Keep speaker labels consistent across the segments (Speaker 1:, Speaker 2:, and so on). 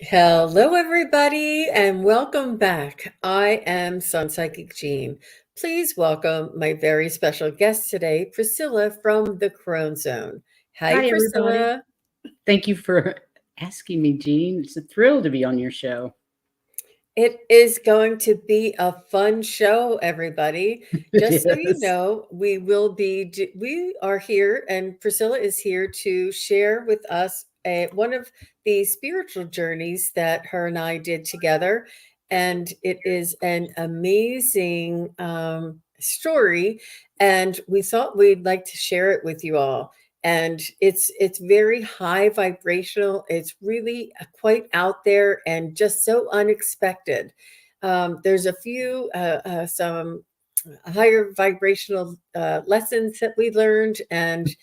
Speaker 1: Hello, everybody, and welcome back. I am Sunpsychic Jean. Please welcome my very special guest today, Priscilla from the Crone Zone. Hi,
Speaker 2: Hi, everybody.
Speaker 1: Priscilla.
Speaker 2: Thank you for asking me, Jean. It's a thrill to be on your show.
Speaker 1: It is going to be a fun show, everybody.
Speaker 2: It
Speaker 1: Just so you
Speaker 2: is.
Speaker 1: know, we are here, and Priscilla is here to share with us one of the spiritual journeys that her and I did together, and it is an amazing story. And we thought we'd like to share it with you all. And it's very high vibrational. It's really quite out there and just so unexpected. There's a few some higher vibrational lessons that we learned and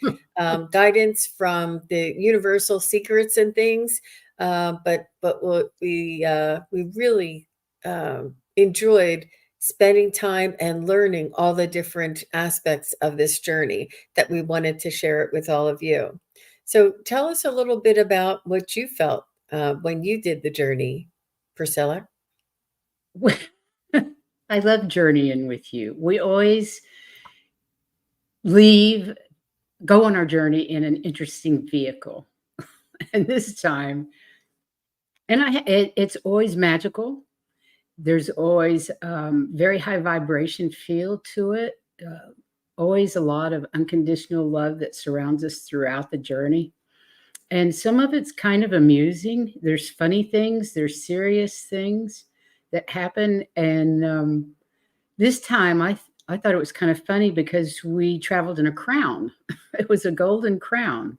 Speaker 1: guidance from the universal secrets and things. But what we really enjoyed spending time and learning all the different aspects of this journey that we wanted to share it with all of you. So tell us a little bit about what you felt when you did the journey, Priscilla.
Speaker 2: I love journeying with you. We always leave, go on our journey in an interesting vehicle. And this time, it's always magical. There's always very high vibration feel to it. Always a lot of unconditional love that surrounds us throughout the journey. And some of it's kind of amusing. There's funny things, there's serious things that happen. And this time I thought it was kind of funny because we traveled in a crown. It was a golden crown.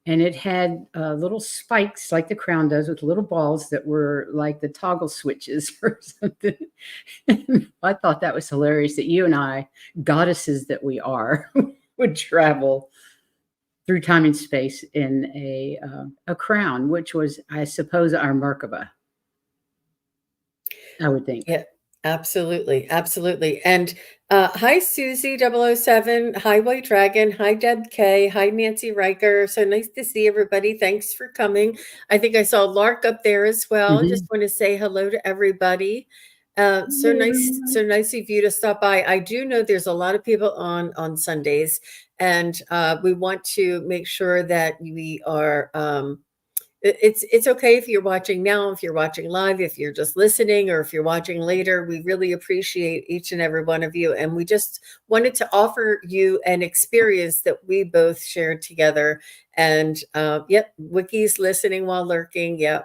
Speaker 2: And it had little spikes like the crown does with little balls that were like the toggle switches or something. And I thought that was hilarious that you and I, goddesses that we are, would travel through time and space in a crown, which was, I suppose, our Merkaba, I would think.
Speaker 1: Yeah, absolutely. Absolutely. And hi, Susie 007. Hi, White Dragon. Hi, Deb K. Hi, Nancy Riker. So nice to see everybody. Thanks for coming. I think I saw Lark up there as well. Just
Speaker 2: Mhm.
Speaker 1: want to say hello to everybody. So
Speaker 2: Hey,
Speaker 1: nice, so
Speaker 2: everyone.
Speaker 1: nice of you to stop by. I do know there's a lot of people on Sundays, and we want to make sure that we are it's okay if you're watching now, if you're watching live, if you're just listening, or if you're watching later. We really appreciate each and every one of you, and we just wanted to offer you an experience that we both shared together. And yep, Wiki's listening while lurking. Yeah,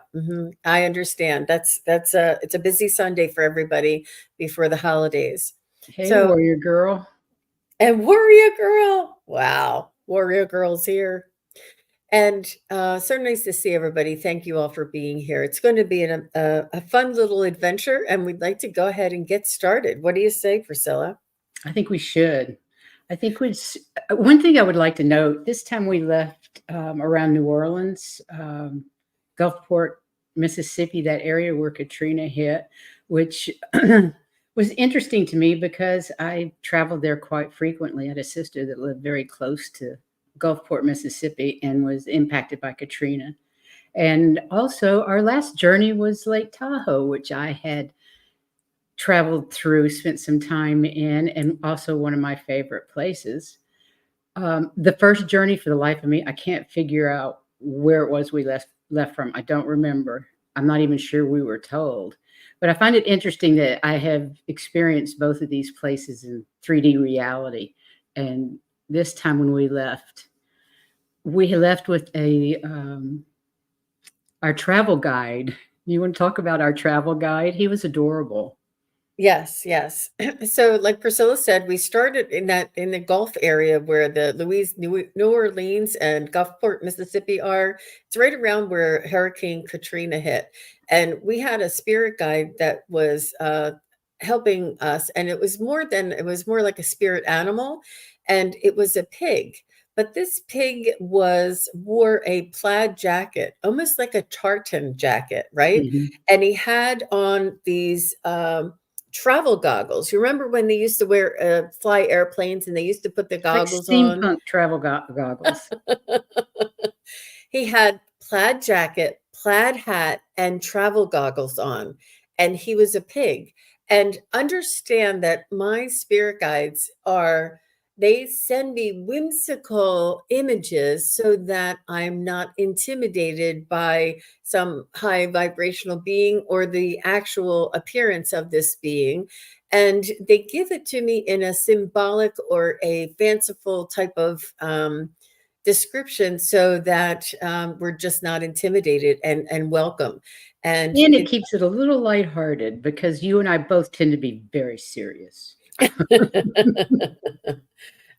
Speaker 1: I understand. That's a it's a busy Sunday for everybody before the holidays.
Speaker 2: Hey,
Speaker 1: So,
Speaker 2: warrior girl.
Speaker 1: and Warrior Girl, wow, Warrior Girl's here. And so nice to see everybody. Thank you all for being here. It's going to be a fun little adventure, and we'd like to go ahead and get started. What do you say, Priscilla?
Speaker 2: I think we should. I think one thing I would like to note this time we left around New Orleans, Gulfport, Mississippi, that area where Katrina hit, which was interesting to me because I traveled there quite frequently. I had a sister that lived very close to Gulfport, Mississippi, and was impacted by Katrina. And also, our last journey was Lake Tahoe, which I had traveled through, spent some time in, and also one of my favorite places. The first journey, for the life of me, I can't figure out where it was we left from. I don't remember. I'm not even sure we were told. But I find it interesting that I have experienced both of these places in 3D reality. And this time when we left with a our travel guide. You want to talk about our travel guide? He was adorable.
Speaker 1: Yes, yes. So, like Priscilla said, we started in the Gulf area where the New Orleans and Gulfport, Mississippi are. It's right around where Hurricane Katrina hit, and we had a spirit guide that was helping us, and it was more like a spirit animal, and it was a pig. But this pig was wore a plaid jacket, almost like a tartan jacket, right?
Speaker 2: Mhm.
Speaker 1: And he had on these travel goggles. You remember when they used to wear fly airplanes and they used to put the
Speaker 2: Like
Speaker 1: goggles on?
Speaker 2: steampunk travel goggles.
Speaker 1: He had plaid jacket, plaid hat and travel goggles on, and he was a pig. And understand that my spirit guides are, they send me whimsical images so that I'm not intimidated by some high vibrational being or the actual appearance of this being. And they give it to me in a symbolic or a fanciful type of description so that we're just not intimidated and welcome. And
Speaker 2: And it keeps it a little lighthearted because you and I both tend to be very serious.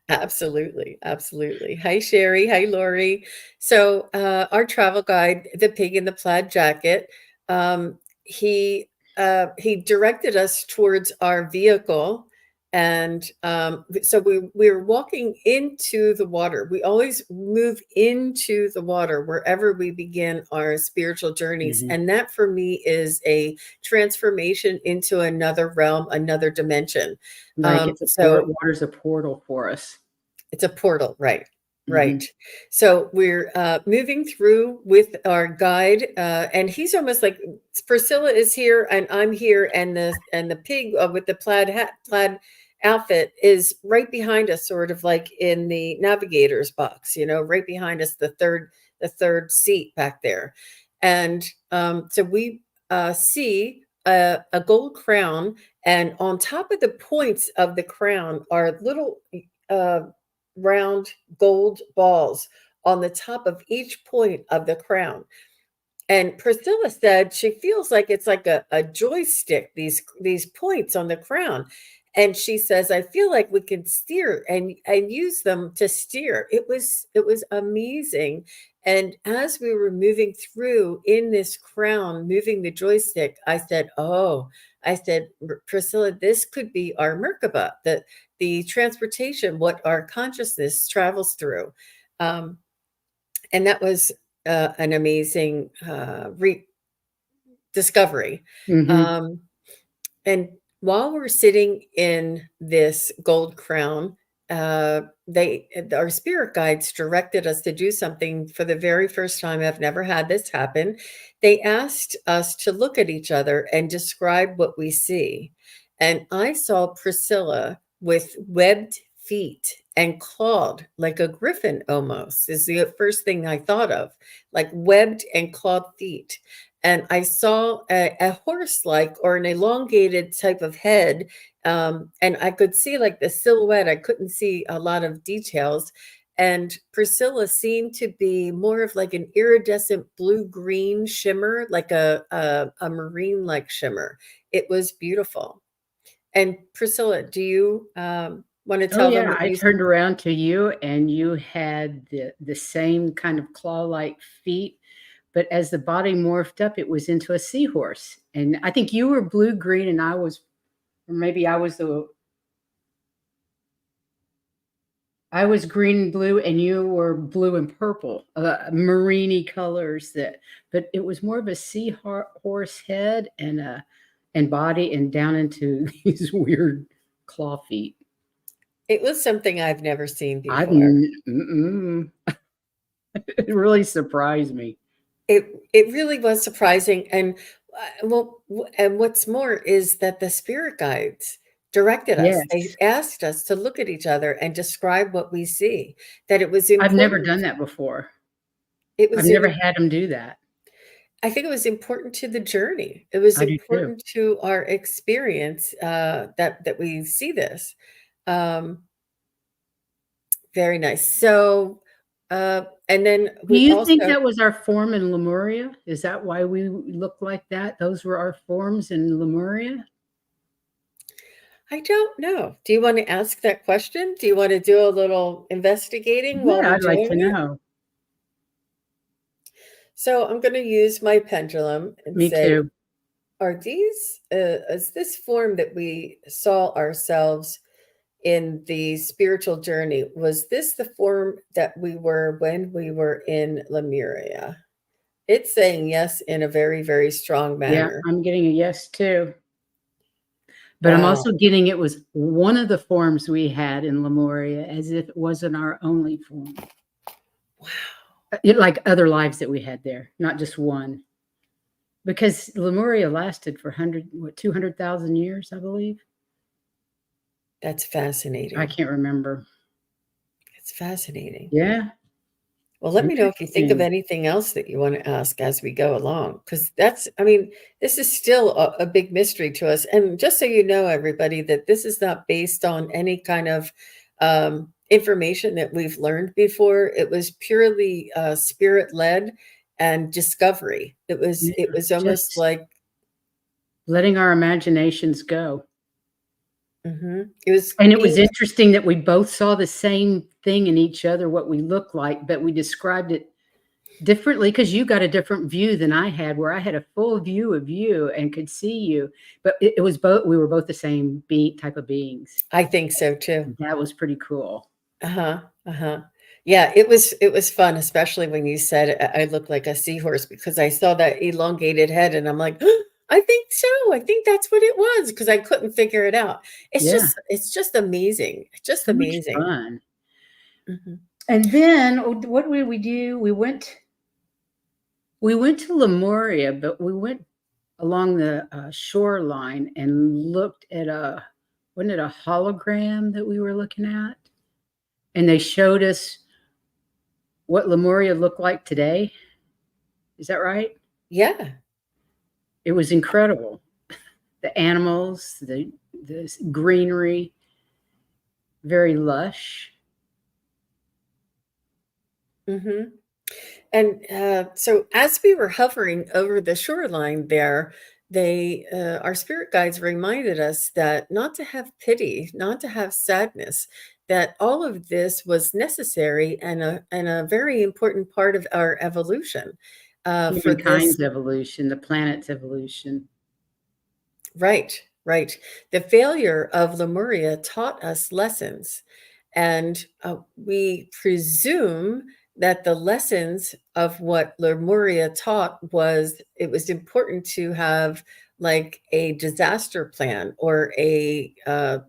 Speaker 1: Absolutely, absolutely. Hi, Sherry. Hi, Lori. So, our travel guide, the pig in the plaid jacket, um, he he directed us towards our vehicle, and so we were walking into the water. We always move into the water wherever we begin our spiritual journeys,
Speaker 2: Mhm.
Speaker 1: and that for me is a transformation into another realm, another dimension.
Speaker 2: Like
Speaker 1: So
Speaker 2: water's a portal for us.
Speaker 1: it's a portal, right, right.
Speaker 2: Mhm.
Speaker 1: So we're, moving through with our guide, and he's almost like Priscilla is here and I'm here, and the pig, with the plaid outfit is right behind us, sort of like in the navigator's box, you know, right behind us, the third seat back there. And, so we, see a gold crown, and on top of the points of the crown are little, uh round gold balls on the top of each point of the crown. And Priscilla said she feels like it's like a joystick, these points on the crown. And she says, I feel like we can steer and use them to steer. It was amazing. And as we were moving through in this crown, moving the joystick, I said, oh, I said, Priscilla, this could be our Merkaba, the transportation, what our consciousness travels through. Um, and that was an amazing discovery.
Speaker 2: Mhm.
Speaker 1: Um, and while we're sitting in this gold crown, they our spirit guides directed us to do something for the very first time. I've never had this happen. They asked us to look at each other and describe what we see. And I saw Priscilla with webbed feet and clawed like a griffin almost, is the first thing I thought of, like webbed and clawed feet. And I saw a horse-like or an elongated type of head, and I could see like the silhouette. I couldn't see a lot of details. And Priscilla seemed to be more of like an iridescent blue-green shimmer, like a marine-like shimmer. It was beautiful. And Priscilla, do you want to
Speaker 2: Oh,
Speaker 1: tell them
Speaker 2: yeah,
Speaker 1: what
Speaker 2: I
Speaker 1: you?
Speaker 2: turned around to you, and you had the same kind of claw-like feet, but as the body morphed up, it was into a seahorse, and I think you were blue-green, and I was or maybe I was green and blue, and you were blue and purple, mariney colors but it was more of a horse head and body and down into these weird claw feet.
Speaker 1: It was something I've never seen
Speaker 2: I've
Speaker 1: before.
Speaker 2: n mm-mm. It really surprised me.
Speaker 1: It really was surprising, and, and what's more is that the spirit guides directed us. They
Speaker 2: Yes.
Speaker 1: asked us to look at each other and describe what we see, that
Speaker 2: I've never done that before.
Speaker 1: it
Speaker 2: I've
Speaker 1: was
Speaker 2: never
Speaker 1: im
Speaker 2: had them do that.
Speaker 1: I think it was important to the journey. It was
Speaker 2: I do too.
Speaker 1: important to our experience, that we see this. Um, very nice. So, and then
Speaker 2: Do
Speaker 1: we
Speaker 2: you think
Speaker 1: also
Speaker 2: that was our form in Lemuria? Is that why we look like that? Those were our forms in Lemuria?
Speaker 1: I don't know. Do you wanna ask that question? Do you wanna do a little investigating while
Speaker 2: Yeah,
Speaker 1: we're
Speaker 2: I'd like
Speaker 1: doing
Speaker 2: to
Speaker 1: it?
Speaker 2: know.
Speaker 1: So I'm gonna use my pendulum and
Speaker 2: Me
Speaker 1: say,
Speaker 2: too.
Speaker 1: are these, is this form that we saw ourselves in the spiritual journey, was this the form that we were when we were in Lemuria? It's saying yes in a very, very strong
Speaker 2: Yeah,
Speaker 1: manner.
Speaker 2: I'm getting a yes too. But I'm
Speaker 1: Wow.
Speaker 2: also getting it was one of the forms we had in Lemuria as if it wasn't our only form.
Speaker 1: Wow.
Speaker 2: Like other lives that we had there, not just one. because Lemuria lasted for 200,000 years, I believe.
Speaker 1: That's
Speaker 2: I
Speaker 1: fascinating.
Speaker 2: can't remember.
Speaker 1: It's fascinating.
Speaker 2: Yeah,
Speaker 1: Well, let me know if you think of
Speaker 2: interesting.
Speaker 1: anything else that you want to ask as we go along, because I mean, this is still a big mystery to us. And just so you know, everybody, that this is not based on any kind of information that we've learned before. It was purely spirit led and discovery.
Speaker 2: Yeah,
Speaker 1: It was almost
Speaker 2: just
Speaker 1: like
Speaker 2: letting our imaginations go.
Speaker 1: it was
Speaker 2: And it was
Speaker 1: being.
Speaker 2: interesting that we both saw the same thing in each other, what we looked like, but we described it differently because you got a different view than I had, where I had a full view of you and could see you. But it was both, we were both the same type of beings.
Speaker 1: I think so too.
Speaker 2: That was pretty cool.
Speaker 1: Uh-huh, uh-huh. Yeah, it was fun, especially when you said I look like a seahorse because I saw that elongated head and I'm like, I think so. I think that's what it was because I couldn't figure it out.
Speaker 2: Yeah,
Speaker 1: It's just amazing. It's just
Speaker 2: so much
Speaker 1: amazing.
Speaker 2: fun.
Speaker 1: Mhm.
Speaker 2: And then what did we do? We went to Lemuria, but we went along the shoreline and looked at wasn't it a hologram that we were looking at? And they showed us what Lemuria looked like today. Is that right?
Speaker 1: Yeah.
Speaker 2: It was incredible. The animals, the greenery, very lush.
Speaker 1: Hmm. And so, as we were hovering over the shoreline there, our spirit guides reminded us that not to have pity, not to have sadness, that all of this was necessary and a very important part of our evolution. For this,
Speaker 2: Humankind's evolution, the planet's evolution.
Speaker 1: right, right. The failure of Lemuria taught us lessons. And we presume that the lessons of what Lemuria taught was it was important to have like a disaster plan or a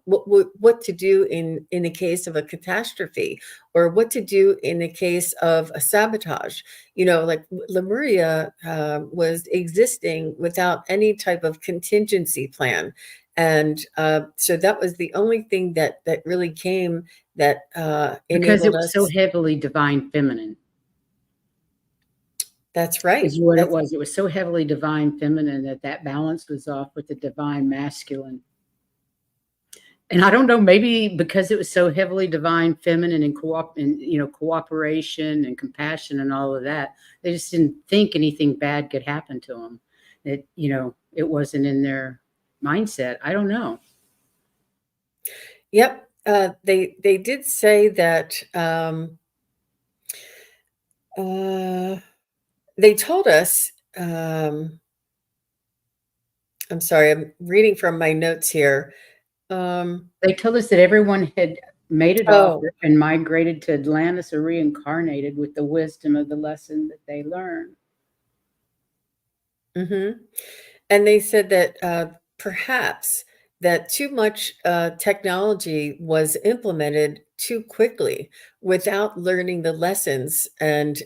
Speaker 1: what to do in the case of a catastrophe or what to do in the case of a sabotage. You know, like Lemuria was existing without any type of contingency plan. And so that was the only thing that really came that
Speaker 2: Because it
Speaker 1: enabled
Speaker 2: was so
Speaker 1: us.
Speaker 2: heavily divine feminine,
Speaker 1: That's right.
Speaker 2: is what it
Speaker 1: That's
Speaker 2: was. It was so heavily divine feminine that that balance was off with the divine masculine. And I don't know, maybe because it was so heavily divine feminine and cooperation and compassion and all of that, they just didn't think anything bad could happen to them. It wasn't in their mindset. I don't know.
Speaker 1: yep. They did say that uh, they told us. I'm sorry, I'm reading from my notes here.
Speaker 2: They told us that everyone had made it off
Speaker 1: Oh,
Speaker 2: and migrated to Atlantis or reincarnated with the wisdom of the lesson that they learned.
Speaker 1: hmm. And they said that perhaps that too much technology was implemented too quickly without learning the lessons and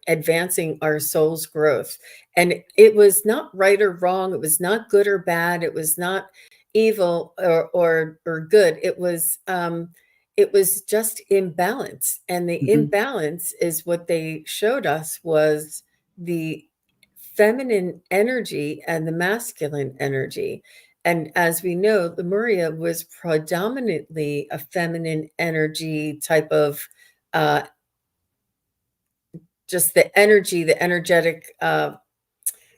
Speaker 1: advancing our soul's growth. And it was not right or wrong. It was not good or bad. It was not evil or good. It was just imbalance. And the
Speaker 2: Mhm,
Speaker 1: imbalance is what they showed us was the feminine energy and the masculine energy. And as we know, Lemuria was predominantly a feminine energy type of uh, just the energy, the energetic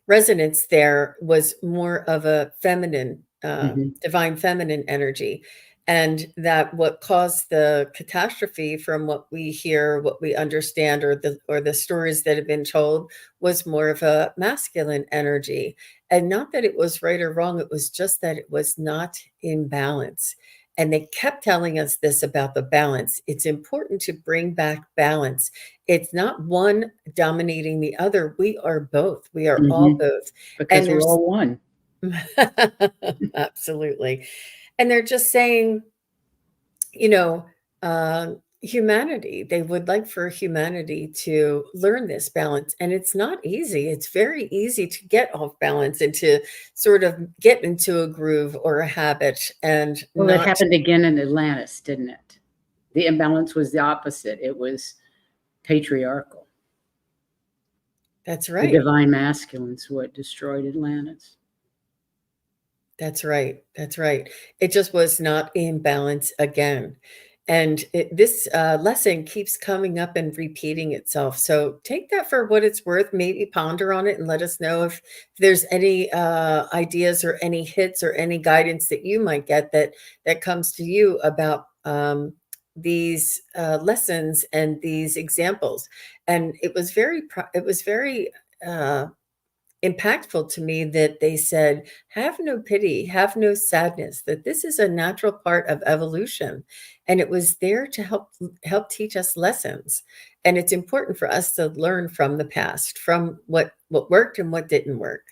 Speaker 1: resonance there was more of a feminine,
Speaker 2: mhm.
Speaker 1: divine feminine energy. And that what caused the catastrophe from what we hear, what we understand, or the stories that have been told was more of a masculine energy. And not that it was right or wrong, it was just that it was not in balance. And they kept telling us this about the balance. It's important to bring back balance. It's not one dominating the other. We are both. We are all
Speaker 2: Mhm.
Speaker 1: both. And
Speaker 2: Because we're
Speaker 1: there's
Speaker 2: all one.
Speaker 1: absolutely. And they're just saying, you know, humanity. They would like for humanity to learn this balance. And it's not easy. It's very easy to get off balance and to sort of get into a groove or a habit and
Speaker 2: Well, that
Speaker 1: not.
Speaker 2: happened again in Atlantis, didn't it? The imbalance was the opposite. It was patriarchal.
Speaker 1: That's
Speaker 2: The
Speaker 1: right.
Speaker 2: divine masculine's what destroyed Atlantis.
Speaker 1: That's right. That's right. It just was not in balance again. And this lesson keeps coming up and repeating itself. So take that for what it's worth. Maybe ponder on it and let us know if there's any ideas or any hits or any guidance that you might get that comes to you about these lessons and these examples. And it was very uh, impactful to me that they said, have no pity, have no sadness, that this is a natural part of evolution. And it was there to help teach us lessons. And it's important for us to learn from the past, from what worked and what didn't work.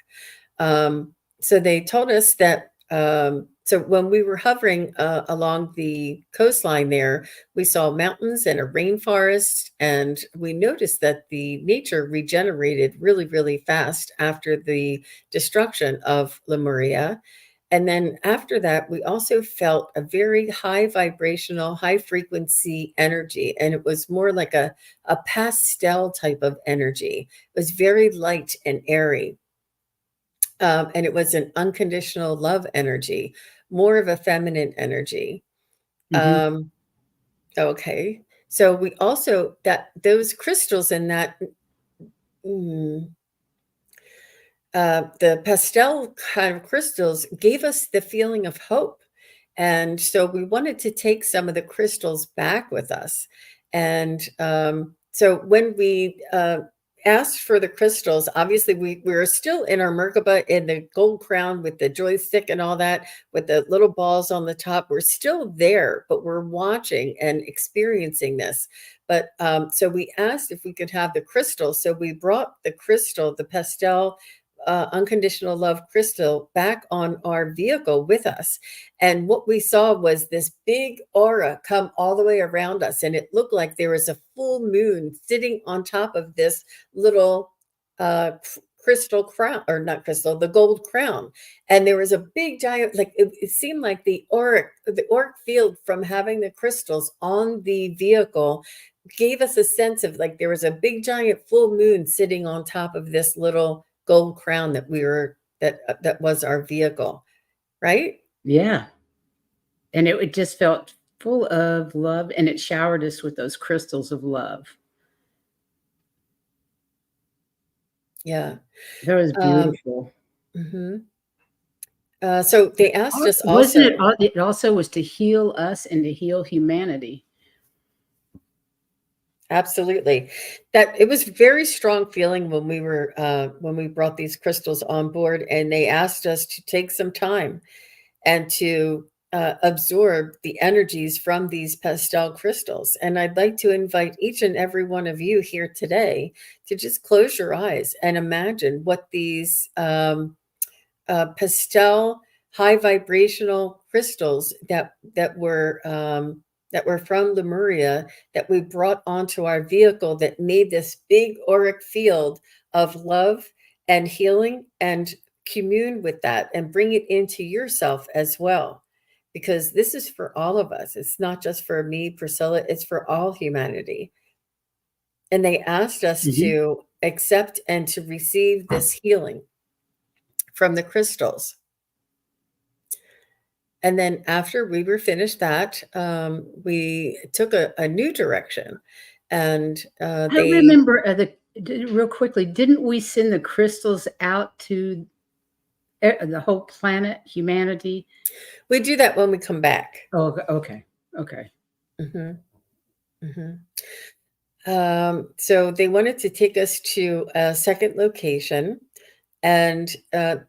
Speaker 1: So they told us that so when we were hovering along the coastline there, we saw mountains and a rainforest, and we noticed that the nature regenerated really, really fast after the destruction of Lemuria. And then after that, we also felt a very high vibrational, high frequency energy. And it was more like a pastel type of energy. It was very light and airy. And it was an unconditional love energy, more of a feminine energy.
Speaker 2: Hmm.
Speaker 1: Um, okay. So we also that those crystals in that mm, the pastel kind of crystals gave us the feeling of hope. And so we wanted to take some of the crystals back with us. And so when we asked for the crystals, obviously we were still in our Merkaba in the gold crown with the joystick and all that, with the little balls on the top. We're still there, but we're watching and experiencing this. But so we asked if we could have the crystal. So we brought the crystal, the pastel unconditional love crystal back on our vehicle with us. And what we saw was this big aura come all the way around us. And it looked like there was a full moon sitting on top of this little uh, crystal crown, or not crystal, the gold crown. And there was a big giant, like it seemed like the auric field from having the crystals on the vehicle gave us a sense of like there was a big giant full moon sitting on top of this little gold crown that was our vehicle, right?
Speaker 2: Yeah. And it just felt full of love, and it showered us with those crystals of love.
Speaker 1: Yeah.
Speaker 2: That was
Speaker 1: Um,
Speaker 2: beautiful.
Speaker 1: mhm. So they asked us
Speaker 2: Wasn't it?
Speaker 1: also.
Speaker 2: It also was to heal us and to heal humanity.
Speaker 1: Absolutely. That it was very strong feeling when we brought these crystals on board, and they asked us to take some time and to absorb the energies from these pastel crystals. And I'd like to invite each and every one of you here today to just close your eyes and imagine what these pastel high vibrational crystals that were from Lemuria that we brought onto our vehicle that made this big auric field of love and healing, and commune with that and bring it into yourself as well, because this is for all of us. It's not just for me, Priscilla, it's for all humanity. And they asked us
Speaker 2: Mhm.
Speaker 1: to accept and to receive this healing from the crystals. And then after we were finished that, we took a new direction, and
Speaker 2: I don't remember real quickly. Didn't we send the crystals out to the whole planet, humanity?
Speaker 1: we do that when we come back.
Speaker 2: Oh, okay, okay.
Speaker 1: Mhm, mhm. So they wanted to take us to a second location, and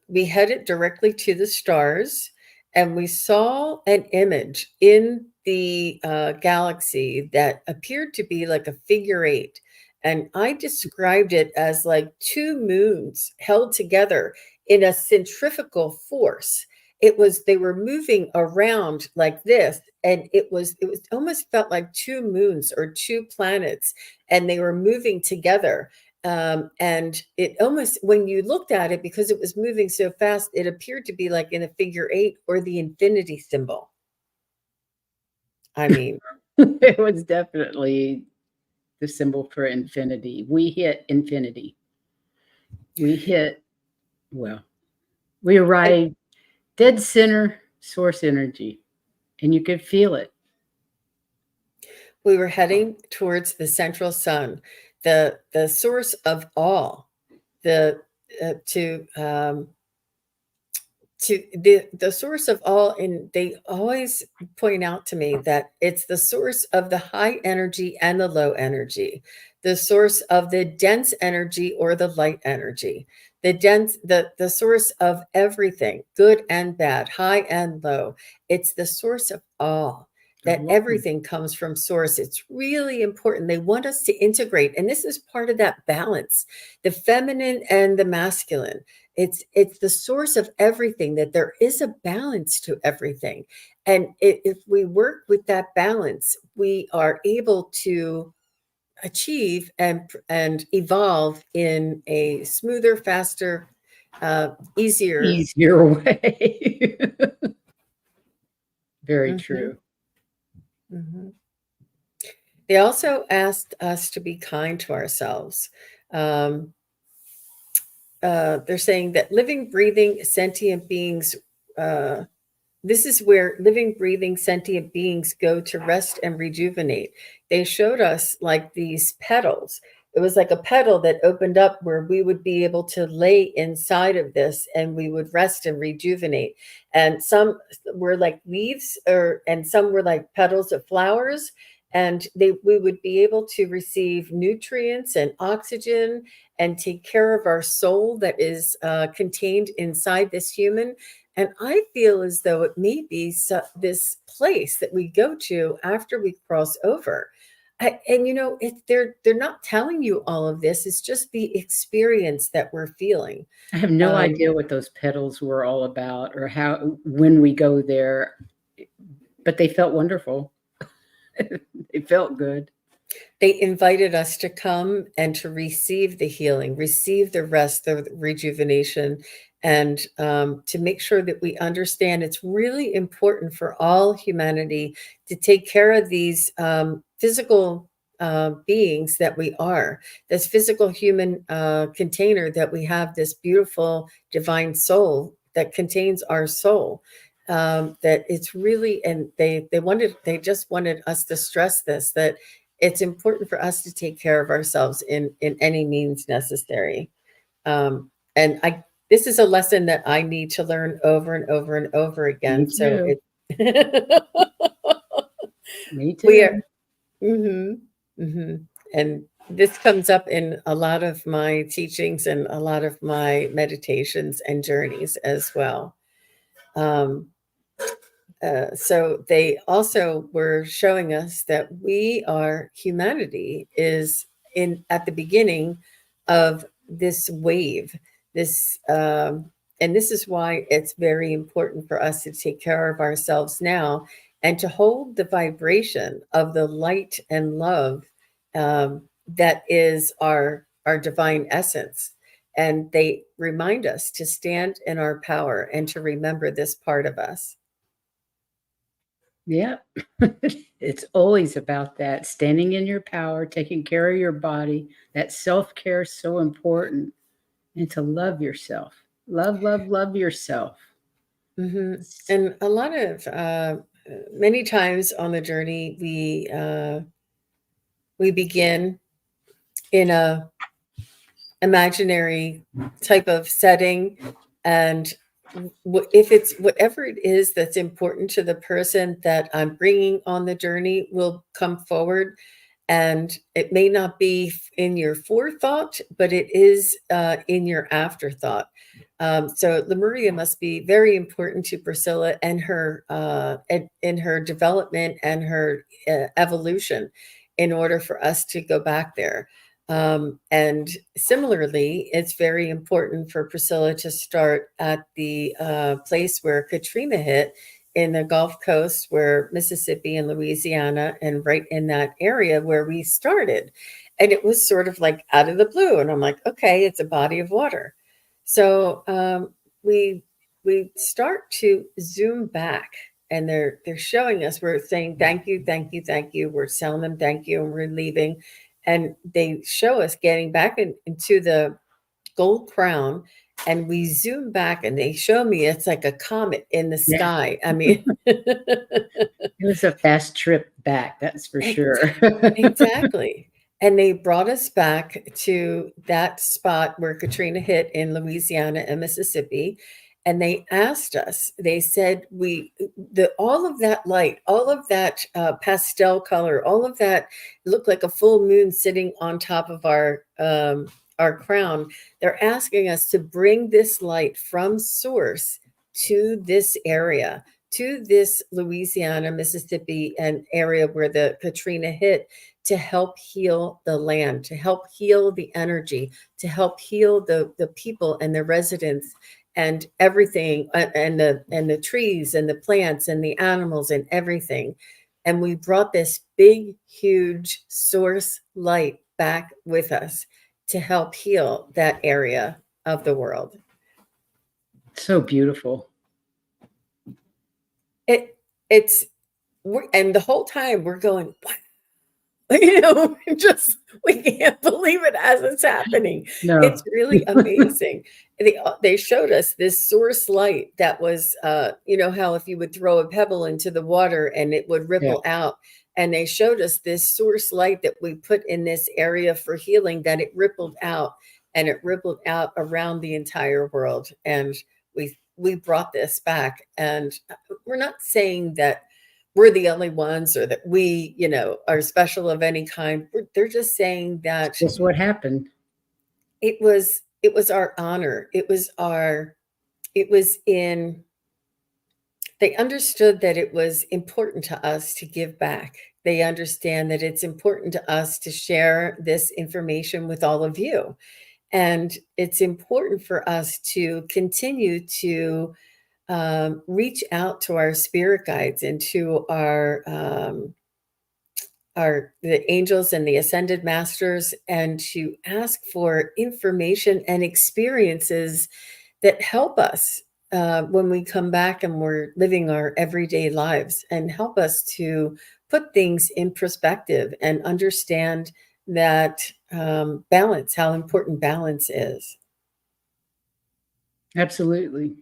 Speaker 1: we headed directly to the stars, and we saw an image in the galaxy that appeared to be like a figure eight. And I described it as like two moons held together in a centrifugal force. they were moving around like this, and it was almost felt like two moons or two planets, and they were moving together. And it almost, when you looked at it, because it was moving so fast, it appeared to be like in a figure eight or the infinity symbol. I mean,
Speaker 2: It was definitely the symbol for infinity. We hit infinity. We hit, well, we
Speaker 1: and
Speaker 2: arrived dead center source energy, and you could feel it.
Speaker 1: we were heading towards the central sun, the source of all, the to the source of all. And they always point out to me that it's the source of the high energy and the low energy, the source of the dense energy or the light energy, the source of everything, good and bad, high and low. It's the source of all. That everything comes from source. It's really important. They want us to integrate, and this is part of that balance, the feminine and the masculine. It's the source of everything, that there is a balance to everything. And if we work with that balance, we are able to achieve and evolve in a smoother, faster, easier.
Speaker 2: Easier way. Very
Speaker 1: Mhm,
Speaker 2: true.
Speaker 1: mhm. They also asked us to be kind to ourselves. Um, they're saying that living, breathing, sentient beings, uh, this is where living, breathing, sentient beings go to rest and rejuvenate. They showed us like these petals. It was like a petal that opened up where we would be able to lay inside of this, and we would rest and rejuvenate. And some were like leaves, and some were like petals of flowers. And we would be able to receive nutrients and oxygen and take care of our soul that is contained inside this human. And I feel as though it may be this place that we go to after we cross over. And they're not telling you all of this. It's just the experience that we're feeling.
Speaker 2: I have no
Speaker 1: Um,
Speaker 2: idea what those petals were all about or how when we go there, but they felt wonderful. They felt good.
Speaker 1: They invited us to come and to receive the healing, receive the rest, the rejuvenation, and to make sure that we understand it's really important for all humanity to take care of these physical beings that we are, this physical human container that we have, this beautiful divine soul that contains our soul. That it's really, and they just wanted us to stress this, that it's important for us to take care of ourselves in any means necessary. And I this is a lesson that I need to learn over and over and over
Speaker 2: Me
Speaker 1: again. So
Speaker 2: too.
Speaker 1: it
Speaker 2: Me
Speaker 1: we are
Speaker 2: too.
Speaker 1: hmm hmm and this comes up in a lot of my teachings and a lot of my meditations and journeys as well. Um, so they also were showing us that humanity is in at the beginning of this wave, this and this is why it's very important for us to take care of ourselves now and to hold the vibration of the light and love that is our divine essence. And they remind us to stand in our power and to remember this part of us.
Speaker 2: Yeah. It's always about that, standing in your power, taking care of your body. That self-care is so important, and to love yourself. Love, love, love yourself.
Speaker 1: And a lot of many times on the journey, we begin in a imaginary type of setting, and if it's whatever it is that's important to the person that I'm bringing on the journey will come forward. And it may not be in your forethought, but it is in your afterthought. So Lemuria must be very important to Priscilla and her in her development and her evolution, in order for us to go back there. And similarly, it's very important for Priscilla to start at the place where Katrina hit in the Gulf Coast, where Mississippi and Louisiana, and right in that area where we started. And it was sort of like out of the blue. And I'm like, okay, it's a body of water. So we we start to zoom back, and they're showing us, we're saying thank you, thank you, thank you, we're telling them thank you, and we're leaving, and they show us getting back into the gold crown, and we zoom back and they show me it's like a comet in the
Speaker 2: Yeah.
Speaker 1: sky. I mean,
Speaker 2: It was a fast trip back, that's for sure.
Speaker 1: exactly. And they brought us back to that spot where Katrina hit in Louisiana and Mississippi. And they asked us, they said, all of that light, all of that pastel color, all of that looked like a full moon sitting on top of our crown. They're asking us to bring this light from source to this area, to this Louisiana, Mississippi, and area where the Katrina hit, to help heal the land, to help heal the energy, to help heal the people and the residents and everything, and the trees and the plants and the animals and everything. And we brought this big, huge source light back with us to help heal that area of the world.
Speaker 2: So beautiful.
Speaker 1: It's and the whole time we're going, what? Just we can't believe it as it's happening. It's
Speaker 2: No.
Speaker 1: really amazing. They showed us this source light that was, how if you would throw a pebble into the water and it would
Speaker 2: Yeah.
Speaker 1: ripple out. And they showed us this source light that we put in this area for healing, that it rippled out, and it rippled out around the entire world. And we brought this back. And we're not saying that we're the only ones, or that we, are special of any kind. They're just saying that
Speaker 2: Just what happened.
Speaker 1: it was our honor. It was in they understood that it was important to us to give back. They understand that it's important to us to share this information with all of you. And it's important for us to continue to reach out to our spirit guides and to the angels and the ascended masters, and to ask for information and experiences that help us when we come back and we're living our everyday lives, and help us to put things in perspective and understand that balance, how important balance is.
Speaker 2: Absolutely.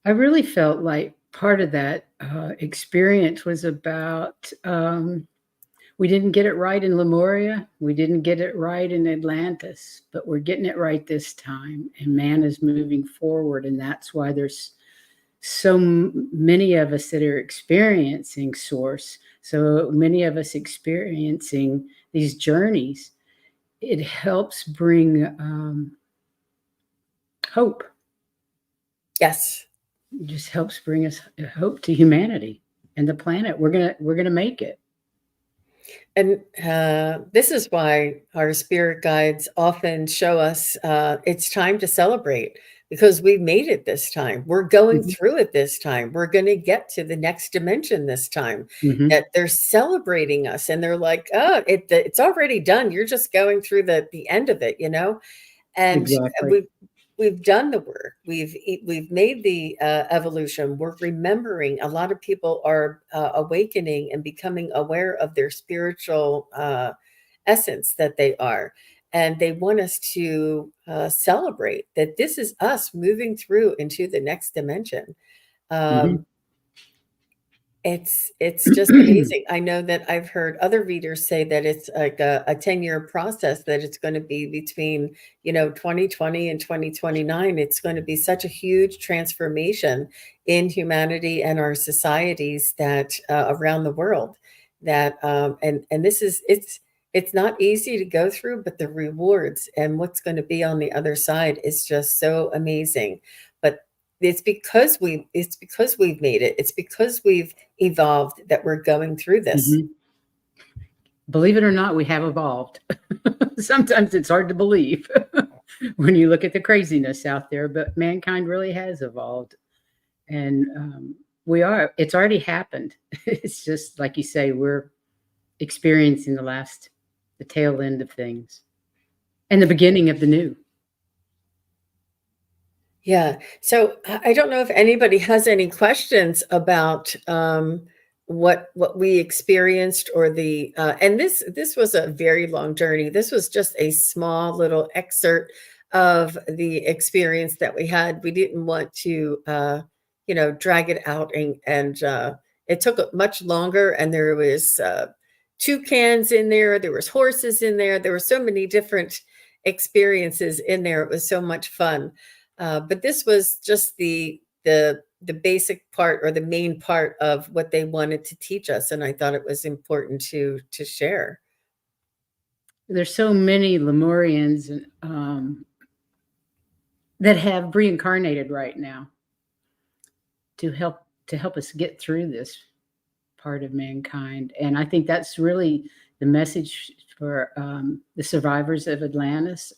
Speaker 2: I really felt like part of that experience was about we didn't get it right in Lemuria. We didn't get it right in Atlantis, but we're getting it right this time. And man is moving forward. And that's why there's so many of us that are experiencing Source, so many of us experiencing these journeys. It helps bring hope.
Speaker 1: Yes.
Speaker 2: It just helps bring us hope to humanity and the planet. We're gonna make it.
Speaker 1: And this is why our spirit guides often show us it's time to celebrate, because we made it this time. We're going
Speaker 2: Mhm.
Speaker 1: through it this time. We're going to get to the next dimension this time.
Speaker 2: Mhm.
Speaker 1: That they're celebrating us, and they're like, "Oh, it's already done. You're just going through the end of it." And
Speaker 2: Exactly.
Speaker 1: we've done the work. We've made the evolution. We're remembering. A lot of people are awakening and becoming aware of their spiritual essence that they are, and they want us to celebrate that this is us moving through into the next dimension.
Speaker 2: Mhm.
Speaker 1: Um, it's just amazing. I know that I've heard other readers say that it's like a 10-year process, that it's going to be between, 2020 and 2029. It's going to be such a huge transformation in humanity and our societies, that around the world, that and this is it's not easy to go through, but the rewards and what's going to be on the other side is just so amazing. But it's because we've made it. It's because we've evolved that we're going through this.
Speaker 2: Mhm. believe it or not, we have evolved. Sometimes it's hard to believe when you look at the craziness out there, but mankind really has evolved. And it's already happened. It's just like you say, we're experiencing the tail end of things and the beginning of the new.
Speaker 1: Yeah. So I don't know if anybody has any questions about what we experienced or the and this was a very long journey. This was just a small little excerpt of the experience that we had. We didn't want to drag it out, and it took much longer. And there was toucans in there. There was horses in there. There were so many different experiences in there. It was so much fun. But this was just the basic part or the main part of what they wanted to teach us, and I thought it was important to share.
Speaker 2: There's so many Lemurians that have reincarnated right now to help us get through this part of mankind, and I think that's really the message for the survivors of Atlantis.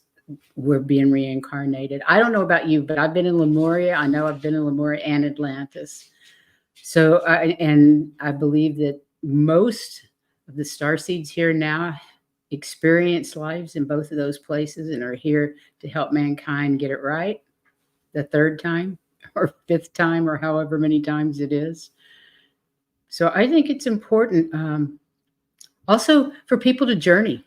Speaker 2: We're being reincarnated. I don't know about you, but I've been in Lemuria. I know I've been in Lemuria and Atlantis. So, I believe that most of the starseeds here now experience lives in both of those places and are here to help mankind get it right the third time or fifth time or however many times it is. So I think it's important also for people to journey.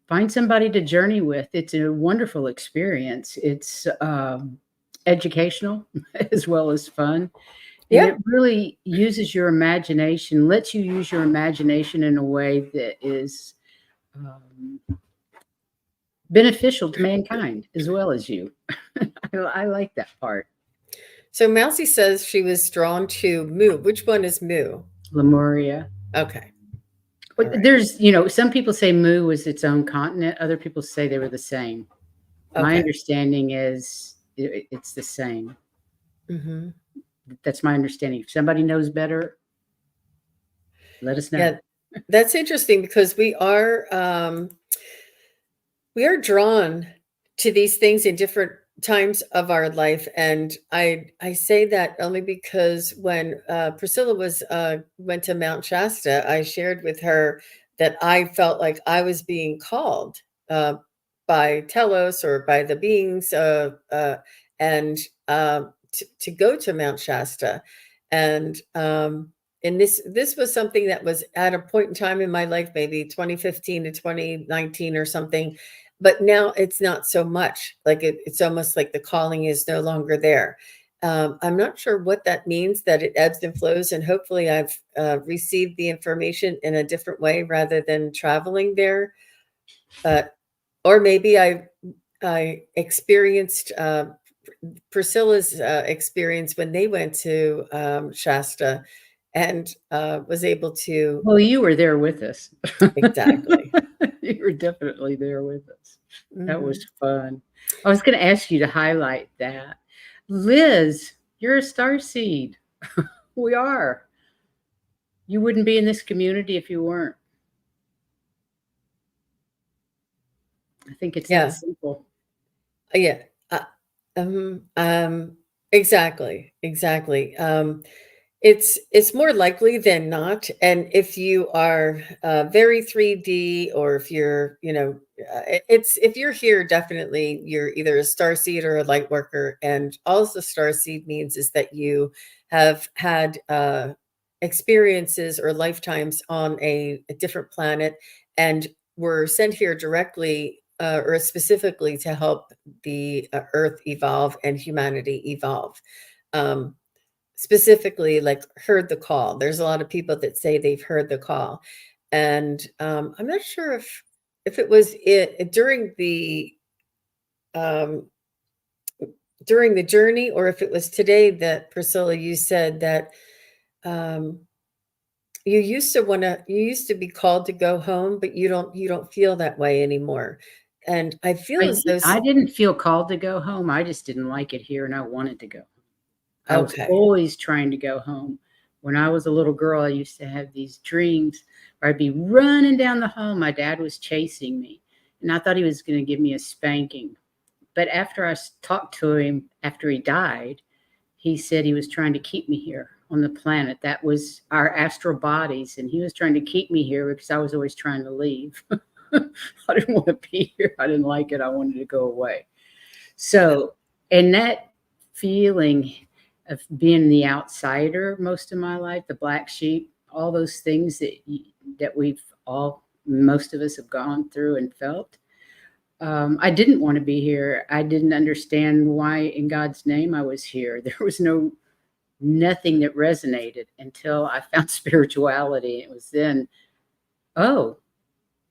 Speaker 2: Find somebody to journey with. It's a wonderful experience. It's educational as well as fun. And
Speaker 1: Yeah.
Speaker 2: it really uses your imagination, lets you use your imagination in a way that is beneficial to mankind as well as you. I like that part.
Speaker 1: So Mousy says she was drawn to Mu. Which one is Mu?
Speaker 2: Lemuria.
Speaker 1: Okay.
Speaker 2: But
Speaker 1: right.
Speaker 2: there's, some people say Mu was its own continent. Other people say they were the same. My
Speaker 1: Okay.
Speaker 2: understanding is it's the same.
Speaker 1: Mm-hmm.
Speaker 2: That's my understanding. If somebody knows better, let us know.
Speaker 1: Yeah, that's interesting because we are drawn to these things in different times of our life, and I say that only because when Priscilla was went to Mount Shasta, I shared with her that I felt like I was being called by Telos or by the beings, and to go to Mount Shasta, and this was something that was at a point in time in my life, maybe 2015 to 2019 or something, but now it's not so much like it's almost like the calling is no longer there. I'm not sure what that means, that it ebbs and flows, and hopefully I've received the information in a different way rather than traveling there. Or maybe I experienced Priscilla's experience when they went to Shasta, and was able to.
Speaker 2: Well, you were there with us.
Speaker 1: Exactly.
Speaker 2: You were definitely there with us. That was
Speaker 1: Mhm.
Speaker 2: fun. I was going to ask you to highlight that. Liz, you're a starseed. We are. You wouldn't be in this community if you weren't. I think it's
Speaker 1: Yeah.
Speaker 2: that simple.
Speaker 1: Yeah. Uh, um, um, exactly. It's more likely than not, and if you are very 3D, or if you're, it's if you're here, definitely you're either a star seed or a light worker, and all the star seed means is that you have had experiences or lifetimes on a different planet, and were sent here directly or specifically to help the Earth evolve and humanity evolve. Um, Specifically, like, heard the call. There's a lot of people that say they've heard the call, and I'm not sure if it was um, during the journey, or if it was today that Priscilla, you said that um, you used to be called to go home, but you don't feel that way anymore, and I feel as though
Speaker 2: I didn't feel called to go home. I just didn't like it here and I wanted to go. I was
Speaker 1: okay.
Speaker 2: always trying to go home when I was a little girl, I used to have these dreams where I'd be running down the hall. My dad was chasing me, and I thought he was going to give me a spanking. But after I talked to him after he died, he said he was trying to keep me here on the planet. That was our astral bodies, and he was trying to keep me here because I was always trying to leave. I didn't want to be here. I didn't like it. I wanted to go away. So, and that feeling of being the outsider most of my life, the black sheep, all those things that we've all, most of us have gone through and felt. I didn't want to be here. I didn't understand why in God's name I was here. There was nothing that resonated until I found spirituality. It was then, oh,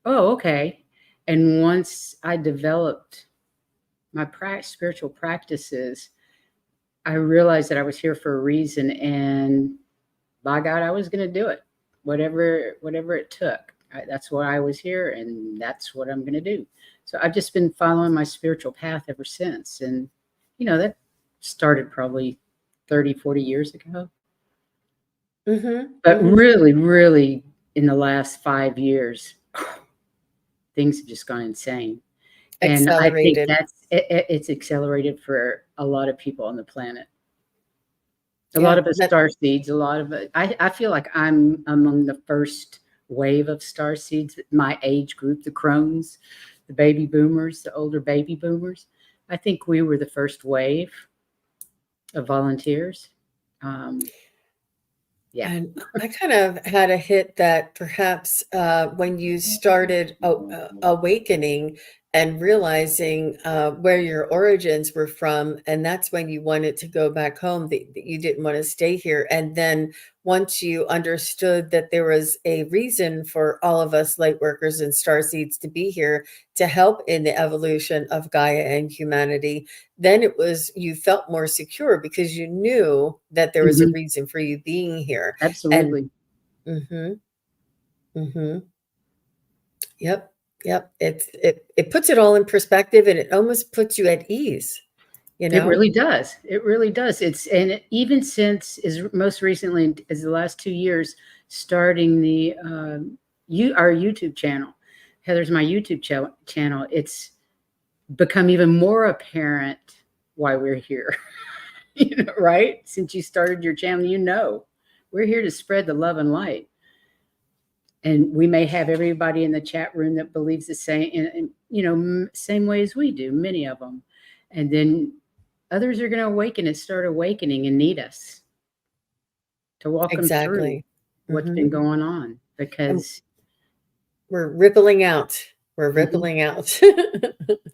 Speaker 2: okay. And once I developed my spiritual practices, I realized that I was here for a reason, and by God, I was going to do it, whatever it took. That's why I was here, and that's what I'm going to do. So I've just been following my spiritual path ever since. And, that started probably 30, 40 years ago.
Speaker 1: Mm-hmm.
Speaker 2: But
Speaker 1: Mm-hmm.
Speaker 2: really, really, in the last 5 years, things have just gone insane. And I think
Speaker 1: Accelerated.
Speaker 2: it's accelerated for a lot of people on the planet. A lot of us star seeds, a lot of it. I feel like I'm among the first wave of star seeds, my age group, the crones, the baby boomers, the older baby boomers. I think we were the first wave of volunteers. Yeah.
Speaker 1: And I kind of had a hit that perhaps when you started awakening and realizing where your origins were from, and that's when you wanted to go back home, that you didn't want to stay here. And then once you understood that there was a reason for all of us light workers and starseeds to be here to help in the evolution of Gaia and humanity, then you felt more secure because you knew that there was a
Speaker 2: Mhm.
Speaker 1: reason for you being here. And
Speaker 2: Absolutely.
Speaker 1: mm-hmm, mm-hmm, yep, yep. It puts it all in perspective, and it almost puts you at ease, you
Speaker 2: It
Speaker 1: know?
Speaker 2: really does. It really does. Even since as most recently as the last 2 years, starting our YouTube channel. Heather's my YouTube channel. It's become even more apparent why we're here. Right? Since you started your channel, we're here to spread the love and light. And we may have everybody in the chat room that believes the same, same way as we do, many of them. And then others are going to awaken and start awakening and need us to walk them through
Speaker 1: Exactly.
Speaker 2: what's
Speaker 1: Mm-hmm.
Speaker 2: been going on,
Speaker 1: And
Speaker 2: because
Speaker 1: we're rippling out. We're
Speaker 2: Mhm,
Speaker 1: rippling out.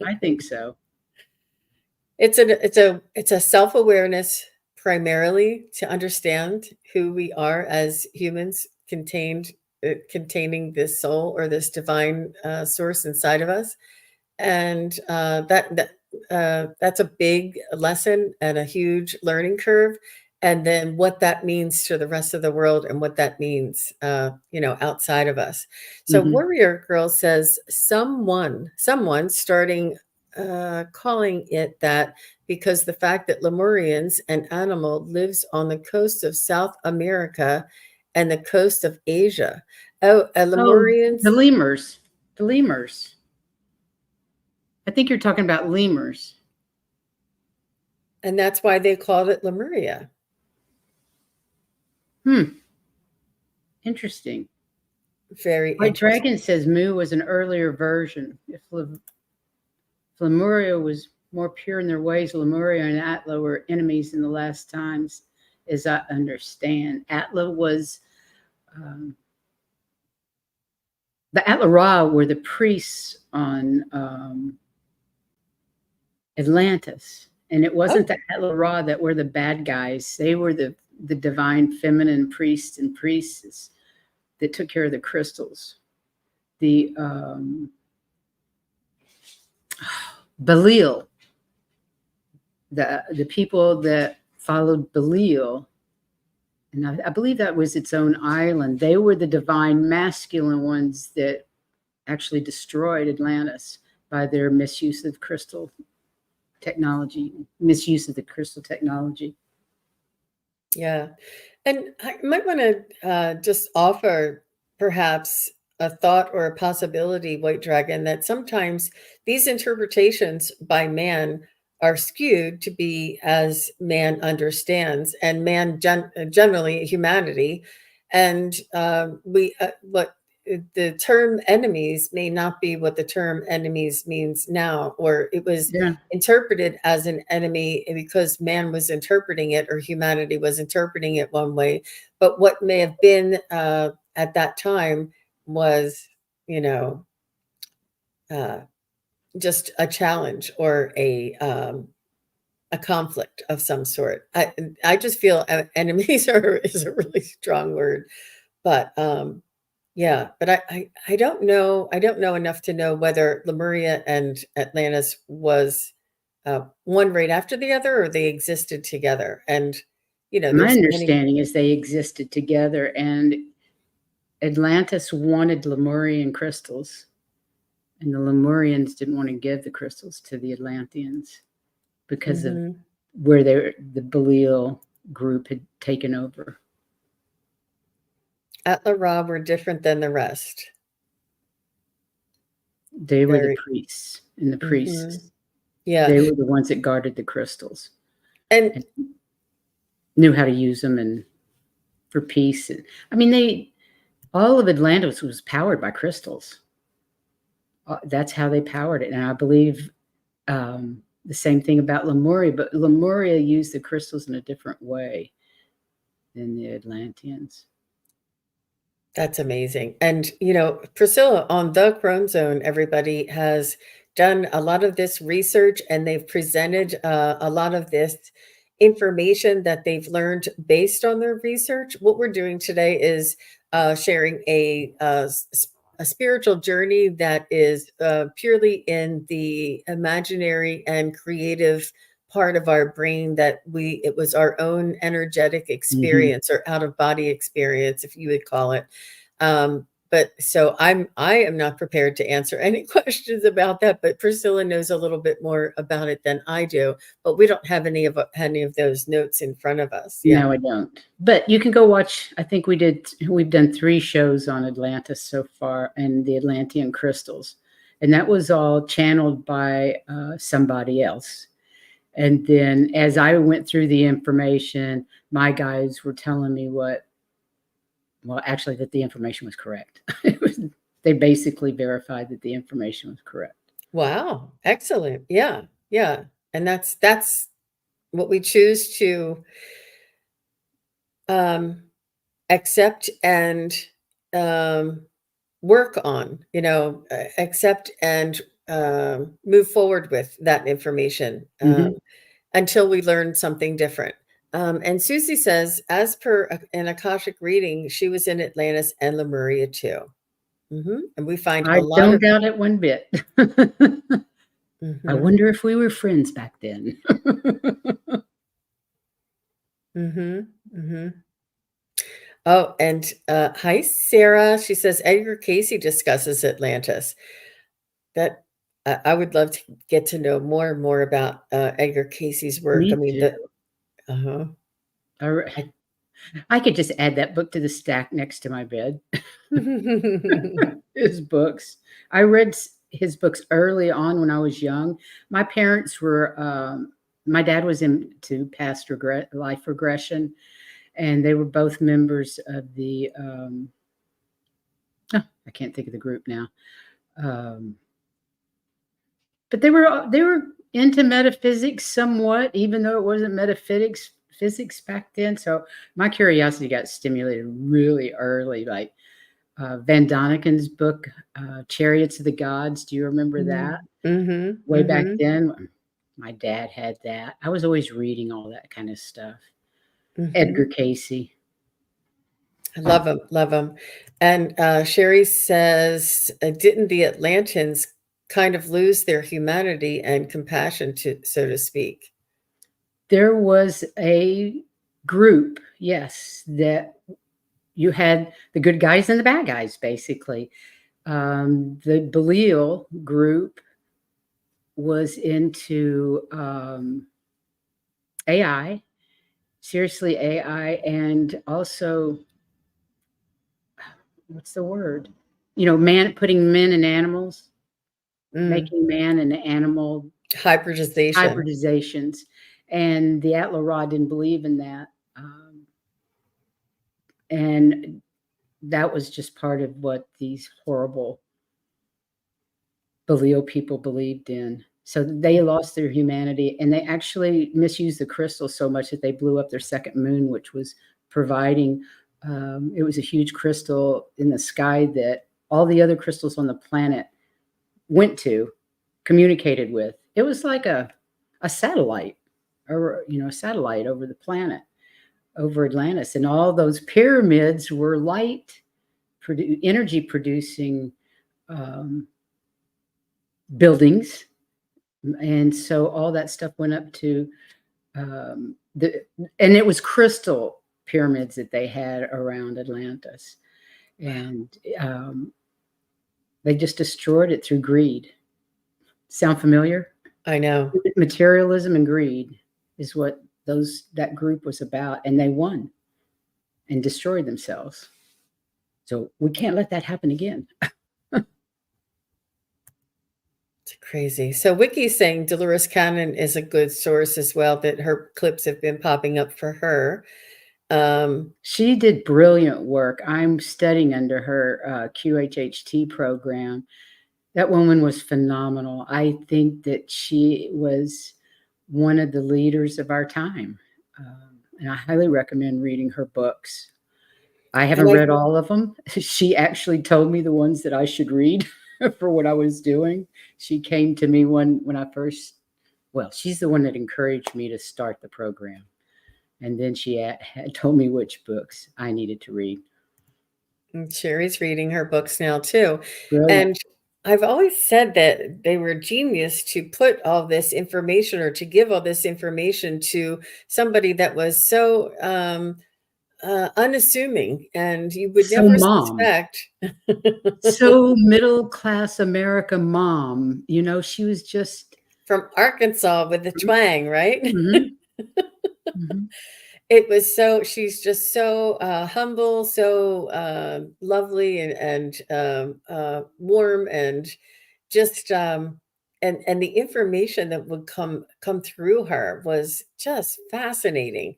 Speaker 2: I think so.
Speaker 1: It's a self-awareness primarily to understand who we are as humans containing this soul or this divine source inside of us. And that's a big lesson and a huge learning curve. And then what that means to the rest of the world and what that means, outside of us. So
Speaker 2: Mhm.
Speaker 1: Warrior Girl says someone starting calling it that because the fact that Lemurians, an animal, lives on the coast of South America and the coast of Asia. Oh,
Speaker 2: Oh,
Speaker 1: Lemurians.
Speaker 2: the lemurs. The lemurs. I think you're talking about lemurs.
Speaker 1: And that's why they called it Lemuria.
Speaker 2: Hmm. Interesting.
Speaker 1: Very
Speaker 2: White
Speaker 1: interesting.
Speaker 2: Dragon says Mu was an earlier version. If Lemuria was more pure in their ways, Lemuria and Atla were enemies in the last times, as I understand. Atla was the Atla Ra were the priests on Atlantis, and it wasn't
Speaker 1: Oh,
Speaker 2: the Atla Ra that were the bad guys. They were the divine feminine priests and priestesses that took care of the crystals. The Belial, the people that followed Belial, and I believe that was its own island. They were the divine masculine ones that actually destroyed Atlantis by their misuse of crystal technology, misuse of the crystal technology.
Speaker 1: Yeah. And I might want to just offer perhaps a thought or a possibility, White Dragon, that sometimes these interpretations by man are skewed to be as man understands, and generally humanity. And what the term enemies may not be what the term enemies means now, or it was
Speaker 2: Yeah.
Speaker 1: interpreted as an enemy because man was interpreting it or humanity was interpreting it one way. But what may have been at that time was, you know, uh, just a challenge or a conflict of some sort. I just feel enemies are is a really strong word, but yeah, but I don't know. I don't know enough to know whether Lemuria and Atlantis was one right after the other, or they existed together. And
Speaker 2: My
Speaker 1: there's many.
Speaker 2: understanding is they existed together, and Atlantis wanted Lemurian crystals, and the Lemurians didn't want to give the crystals to the Atlanteans because of
Speaker 1: Mhm.
Speaker 2: where the Belial group had taken over.
Speaker 1: Atla Ra were different than the rest.
Speaker 2: They were the
Speaker 1: Very.
Speaker 2: priests, and the
Speaker 1: Mhm.
Speaker 2: priests,
Speaker 1: Yeah,
Speaker 2: they were the ones that guarded the crystals
Speaker 1: and
Speaker 2: and knew how to use them and for peace. I mean, all of Atlantis was powered by crystals. That's how they powered it. And I believe the same thing about Lemuria, but Lemuria used the crystals in a different way than the Atlanteans.
Speaker 1: that's amazing. And, Priscilla, on the Chrome Zone, everybody has done a lot of this research, and they've presented a lot of this information that they've learned based on their research. What we're doing today is sharing a spiritual journey that is purely in the imaginary and creative part of our brain, that it was our own energetic
Speaker 2: Hmm.
Speaker 1: experience or out of body experience, if you would call it. But so I am not prepared to answer any questions about that, but Priscilla knows a little bit more about it than I do, but we don't have any of those notes in front of us. Yeah.
Speaker 2: No, I don't. But you can go watch. I think we've done 3 shows on Atlantis so far and the Atlantean crystals. And that was all channeled by somebody else. And then as I went through the information, my guys were telling me actually, that the information was correct. They basically verified that the information was correct.
Speaker 1: Wow. Excellent. Yeah. Yeah. And that's what we choose to um accept and um work on, accept and move forward with that information.
Speaker 2: Hmm.
Speaker 1: Until we learn something different. And Susie says, as per an Akashic reading, she was in Atlantis and Lemuria too. And we find a
Speaker 2: I
Speaker 1: lot
Speaker 2: don't
Speaker 1: of.
Speaker 2: doubt it one bit. I
Speaker 1: Hmm.
Speaker 2: wonder if we were friends back then.
Speaker 1: Hmm. Hmm. Oh, and hi, Sarah. She says Edgar Casey discusses Atlantis. That I would love to get to know more and more about Edgar Casey's work. I
Speaker 2: Me
Speaker 1: mean,
Speaker 2: too.
Speaker 1: uh-huh.
Speaker 2: I, re-
Speaker 1: I-
Speaker 2: I could just add that book to the stack next to my bed. His books. I read his books early on when I was young. My parents were, my dad was into life regression, and they were both members of the, I can't think of the group now. Um, but they were into metaphysics somewhat, even though it wasn't metaphysics physics back then. So my curiosity got stimulated really early, like Van Doniken's book, Chariots of the Gods. Do you remember that?
Speaker 1: Mhm, mhm,
Speaker 2: Way back
Speaker 1: mhm,
Speaker 2: then, my dad had that. I was always reading all that kind of stuff. Edgar
Speaker 1: mhm.
Speaker 2: Casey.
Speaker 1: I love them, love them. And Sherry says, didn't the Atlanteans kind of lose their humanity and compassion, to so to speak?
Speaker 2: There was a group, yes, that you had the good guys and the bad guys, basically. The Belial group was into AI, seriously AI, and also what's the word? Man, putting men and animals,
Speaker 1: Mm.
Speaker 2: making man and animal
Speaker 1: Hybridization.
Speaker 2: hybridizations, and the Atla Rod didn't believe in that, and that was just part of what these horrible Baleo people believed in. So they lost their humanity, and they actually misused the crystal so much that they blew up their second moon, which was providing. It was a huge crystal in the sky that all the other crystals on the planet went to, communicated with. It was like a satellite, or a satellite over the planet, over Atlantis, and all those pyramids were energy producing um, buildings, and so all that stuff went up to and it was crystal pyramids that they had around Atlantis, and they just destroyed it through greed. Sound familiar?
Speaker 1: I know.
Speaker 2: Materialism and greed is what that group was about, and they won and destroyed themselves. So we can't let that happen again.
Speaker 1: It's crazy. So Wiki's saying Dolores Cannon is a good source as well, that her clips have been popping up for her.
Speaker 2: She did brilliant work. I'm studying under her QHHT program. That woman was phenomenal. I think that she was one of the leaders of our time. And I highly recommend reading her books. I haven't
Speaker 1: and I
Speaker 2: read all of them. She actually told me the ones that I should read for what I was doing. She came to me when I first, she's the one that encouraged me to start the program. And then she had told me which books I needed to read.
Speaker 1: Sherry's reading her books now too.
Speaker 2: Brilliant.
Speaker 1: And I've always said that they were genius to put all this information, or to give all this information to somebody that was so unassuming, and you would
Speaker 2: So
Speaker 1: never
Speaker 2: mom.
Speaker 1: suspect.
Speaker 2: So middle class America mom. She was just
Speaker 1: From Arkansas with the twang, right?
Speaker 2: Mhm. Mhm.
Speaker 1: It was so, she's just so humble, so lovely, and warm, and just and the information that would come through her was just fascinating.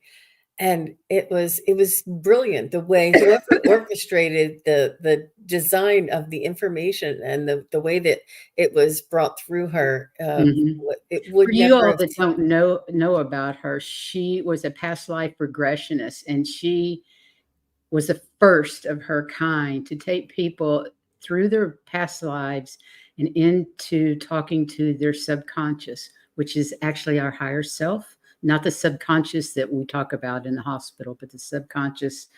Speaker 1: And it was brilliant, the way whoever orchestrated the design of the information, and the way that it was brought through her.
Speaker 2: Mhm.
Speaker 1: It
Speaker 2: For
Speaker 1: would
Speaker 2: you
Speaker 1: never
Speaker 2: all
Speaker 1: have.
Speaker 2: that don't know about her, she was a past life regressionist, and she was the first of her kind to take people through their past lives and into talking to their subconscious, which is actually our higher self, not the subconscious that we talk about in the hospital, but the subconscious,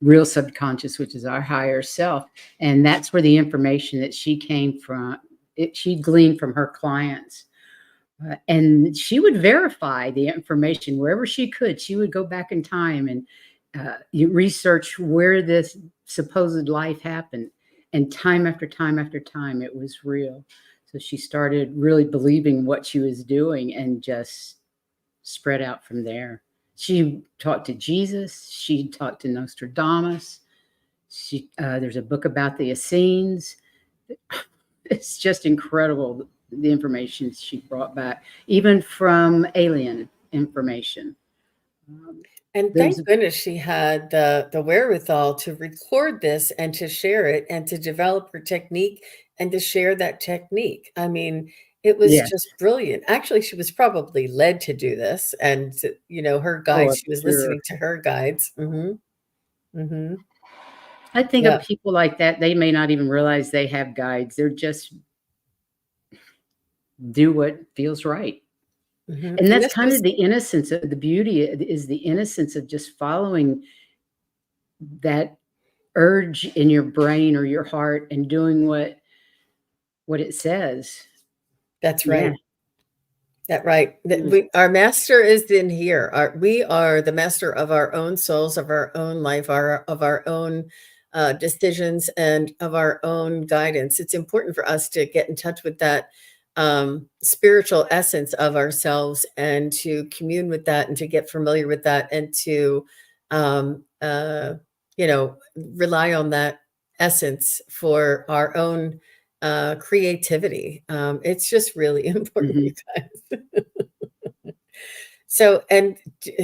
Speaker 2: real subconscious, which is our higher self. And that's where the information that she came from, she gleaned from her clients. And she would verify the information wherever she could. She would go back in time and you research where this supposed life happened. And time after time after time, it was real. So she started really believing what she was doing and just spread out from there. She talked to Jesus. She talked to Nostradamus. There's a book about the Essenes. It's just incredible, the information she brought back, even from alien information.
Speaker 1: And
Speaker 2: There's
Speaker 1: thank goodness she had the wherewithal to record this, and to share it, and to develop her technique, and to share that technique. I mean, it was
Speaker 2: Yes,
Speaker 1: just brilliant. Actually, she was probably led to do this, and her
Speaker 2: oh,
Speaker 1: guides,
Speaker 2: I'm
Speaker 1: she was
Speaker 2: sure.
Speaker 1: listening to her guides.
Speaker 2: I think of
Speaker 1: Yeah.
Speaker 2: people like that, they may not even realize they have guides. They're just do what feels right. And
Speaker 1: And
Speaker 2: that's
Speaker 1: this
Speaker 2: kind
Speaker 1: was
Speaker 2: of the innocence of the beauty is the innocence of just following that urge in your brain or your heart and doing what it says.
Speaker 1: That's
Speaker 2: Yeah.
Speaker 1: right. That right. That
Speaker 2: Mm.
Speaker 1: our master is in here. We are the master of our own souls, of our own life, of our own decisions, and of our own guidance. It's important for us to get in touch with that spiritual essence of ourselves, and to commune with that, and to get familiar with that, and to um, uh, rely on that essence for our own creativity. It's just really important, you
Speaker 2: Mhm.
Speaker 1: guys. So, and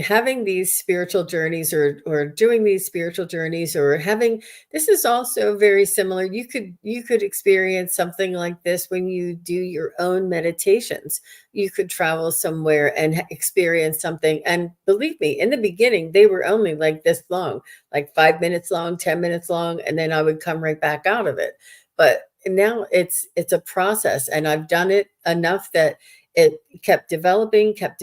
Speaker 1: having these spiritual journeys, or doing these spiritual journeys, or having, this is also very similar. You could experience something like this when you do your own meditations. You could travel somewhere and experience something. And believe me, in the beginning, they were only like this long, like 5 minutes long, 10 minutes long, and then I would come right back out of it. But now it's a process, and I've done it enough that it kept developing, kept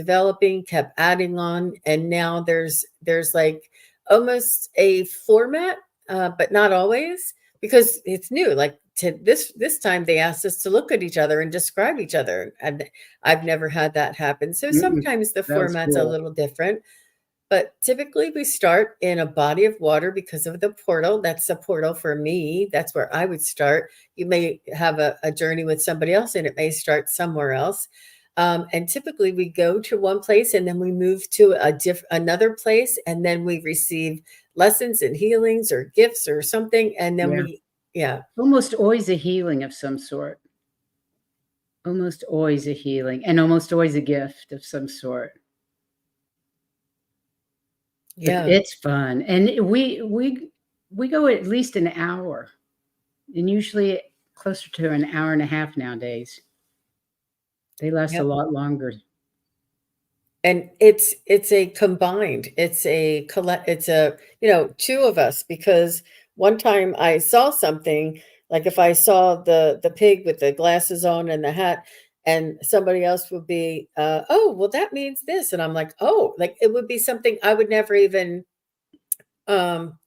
Speaker 1: adding on, and now there's like almost a format, but not always, because it's new. Like, to this time, they asked us to look at each other and describe each other, and I've never had that happen. So
Speaker 2: Mm-mm.
Speaker 1: sometimes the
Speaker 2: That was
Speaker 1: format's a
Speaker 2: cool.
Speaker 1: little different, but typically we start in a body of water because of the portal. That's a portal for me. That's where I would start. You may have a journey with somebody else, and it may start somewhere else. And typically we go to one place, and then we move to another place, and then we receive lessons and healings or gifts or something. And then
Speaker 2: Yeah.
Speaker 1: yeah,
Speaker 2: Almost always a healing of some sort. Almost always a healing, and almost always a gift of some sort. But
Speaker 1: yeah,
Speaker 2: it's fun, and we go at least an hour, and usually closer to an hour and a half nowadays. They last a
Speaker 1: yep.
Speaker 2: lot longer.
Speaker 1: And it's a combined, it's a, two of us, because one time I saw something, like if I saw the pig with the glasses on and the hat, and somebody else would be, oh, well, that means this, and I'm like, oh, like it would be something I would never even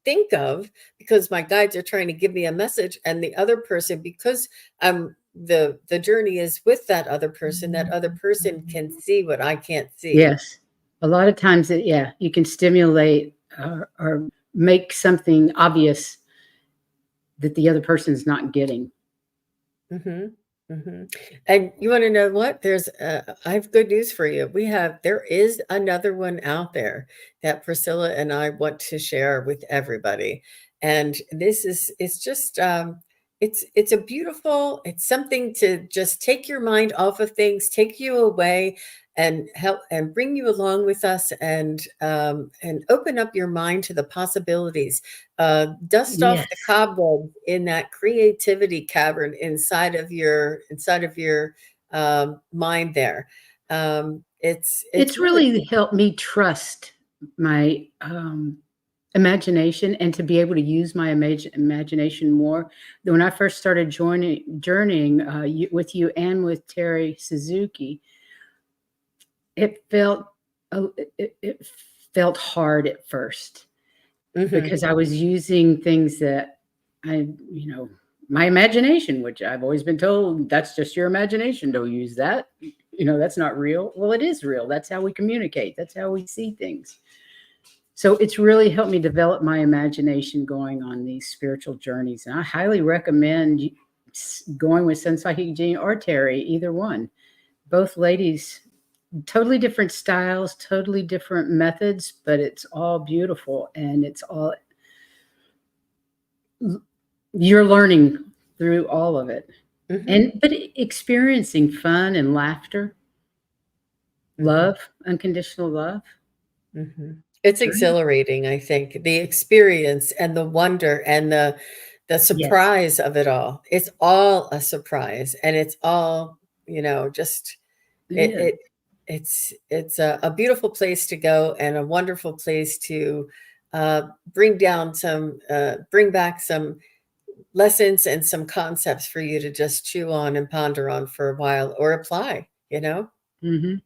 Speaker 1: think of, because my guides are trying to give me a message, and the other person, because the journey is with that other person can see what I can't see.
Speaker 2: Yes. A lot of times, yeah, you can stimulate or make something obvious that the other person's not getting.
Speaker 1: Mhm, mhm. And you wanna know what? I have good news for you. There is another one out there that Priscilla and I want to share with everybody. And it's just, it's a beautiful, it's something to just take your mind off of things, take you away, and help and bring you along with us, and open up your mind to the possibilities. Dust off the
Speaker 2: Yes.
Speaker 1: cobweb in that creativity cavern inside of your mind there. It's
Speaker 2: It's
Speaker 1: really
Speaker 2: really helped me trust my, imagination and to be able to use my imagination more. When I first started journeying, with you and with Terry Suzuki, it felt it felt hard at first
Speaker 1: mhm,
Speaker 2: because I was using things that I, my imagination, which I've always been told that's just your imagination. Don't use that. That's not real. Well, it is real. That's how we communicate. That's how we see things. So it's really helped me develop my imagination going on these spiritual journeys. And I highly recommend going with Sunpsychic Jean or Terry, either one. Both ladies, totally different styles, totally different methods, but it's all beautiful, and it's all you're learning through all of it.
Speaker 1: mhm,
Speaker 2: And but experiencing fun and laughter,
Speaker 1: mhm,
Speaker 2: love, unconditional love.
Speaker 1: mhm. It's
Speaker 2: Great.
Speaker 1: exhilarating, I think, the experience and the wonder and the
Speaker 2: Yes.
Speaker 1: surprise of it all. It's all a surprise, and it's all, just
Speaker 2: It
Speaker 1: it
Speaker 2: is.
Speaker 1: it it's a beautiful place to go, and a wonderful place to bring back some lessons and some concepts for you to just chew on and ponder on for a while, or apply.
Speaker 2: Mhm.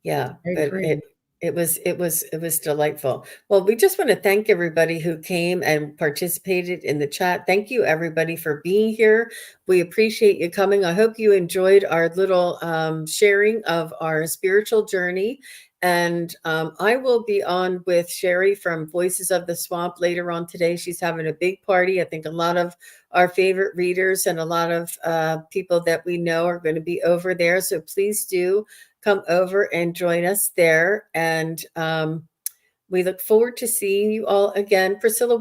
Speaker 1: Yeah,
Speaker 2: I
Speaker 1: but
Speaker 2: agree.
Speaker 1: it was delightful. Well, we just want to thank everybody who came and participated in the chat. Thank you, everybody, for being here. We appreciate you coming. I hope you enjoyed our little sharing of our spiritual journey. And I will be on with Sherry from Voices of the Swamp later on today. She's having a big party. I think a lot of our favorite readers and a lot of people that we know are going to be over there. So please do come over and join us there. And we look forward to seeing you all again. Priscilla,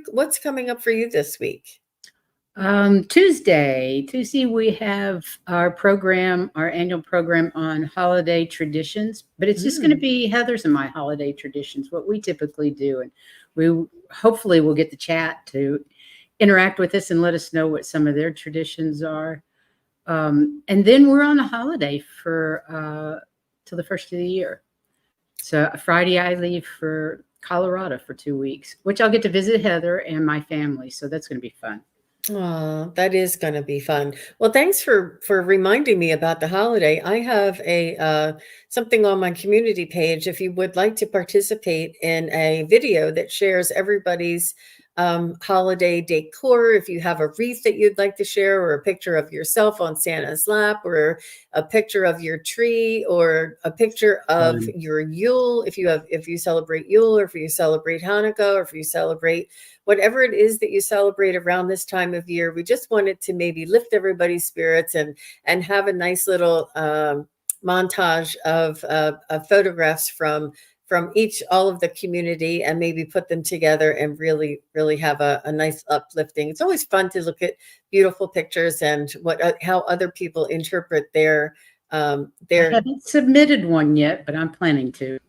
Speaker 1: what's coming up for you this week?
Speaker 2: Tuesday, we have our annual program on holiday traditions, but it's just going to be Heather's and my holiday traditions, what we typically do. And we hopefully will get the chat to interact with us and let us know what some of their traditions are. And then we're on a holiday for till the first of the year. So Friday I leave for Colorado for 2 weeks, which I'll get to visit Heather and my family. So that's going to be fun.
Speaker 1: Oh, that is going to be fun. Well, thanks for reminding me about the holiday. I have a something on my community page. If you would like to participate in a video that shares everybody's holiday decor, if you have a wreath that you'd like to share, or a picture of yourself on Santa's lap, or a picture of your tree, or a picture of your Yule, if you celebrate Yule, or if you celebrate Hanukkah, or if you celebrate whatever it is that you celebrate around this time of year, we just wanted to maybe lift everybody's spirits and have a nice little montage of photographs from all of the community, and maybe put them together and really have a nice uplifting. It's always fun to look at beautiful pictures and how other people interpret their
Speaker 2: I haven't submitted one yet, but I'm planning to.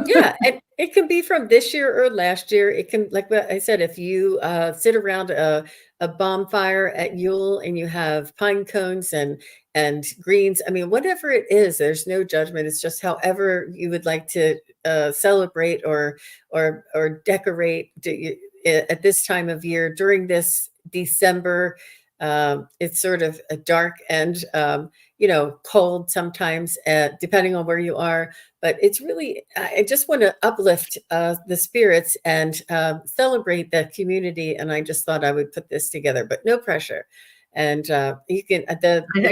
Speaker 1: Yeah, and it can be from this year or last year. It can, like what I said, if you sit around a bonfire at Yule and you have pine cones and greens, I mean, whatever it is, there's no judgment. It's just however you would like to celebrate or decorate at this time of year during this December. It's sort of a dark and cold sometimes, depending on where you are. But it's really, I just want to uplift the spirits and celebrate the community. And I just thought I would put this together, but no pressure. And you can,
Speaker 2: I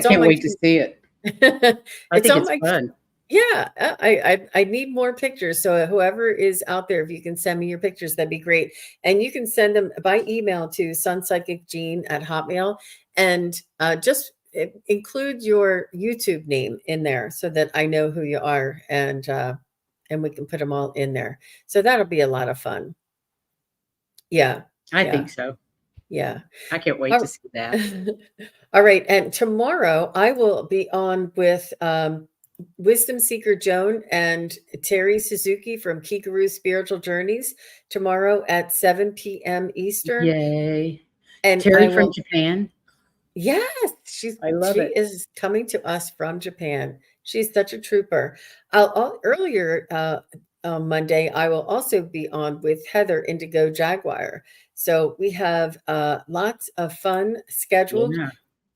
Speaker 2: can't wait to see it. I think it's fun.
Speaker 1: Yeah, I need more pictures. So whoever is out there, if you can send me your pictures, that'd be great. And you can send them by email to sunpsychicjean@hotmail, and just include your YouTube name in there so that I know who you are, and we can put them all in there. So that'll be a lot of fun. Yeah,
Speaker 2: I think so.
Speaker 1: Yeah,
Speaker 2: I can't wait to see that.
Speaker 1: All right, and tomorrow I will be on with Wisdom Seeker Joan and Terry Suzuki from Kikaru Spiritual Journeys tomorrow at 7 p.m. Eastern.
Speaker 2: Yay.
Speaker 1: And
Speaker 2: Terry from Japan?
Speaker 1: Yes, she
Speaker 2: it.
Speaker 1: is coming to us from Japan. She's such a trooper. Earlier on Monday, I will also be on with Heather Indigo Jaguar. So we have lots of fun scheduled.
Speaker 2: Yeah.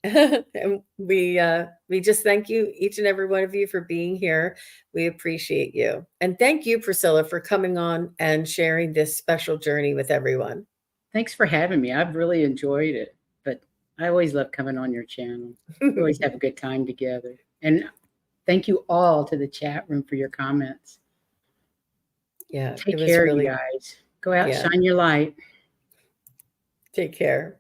Speaker 1: And we just thank you, each and every one of you, for being here. We appreciate you. And thank you, Priscilla, for coming on and sharing this special journey with everyone.
Speaker 2: Thanks for having me. I've really enjoyed it. But I always love coming on your channel. We always have a good time together. And thank you all to the chat room for your comments.
Speaker 1: Yeah.
Speaker 2: Take care, you guys. Go out, shine your light.
Speaker 1: Take care.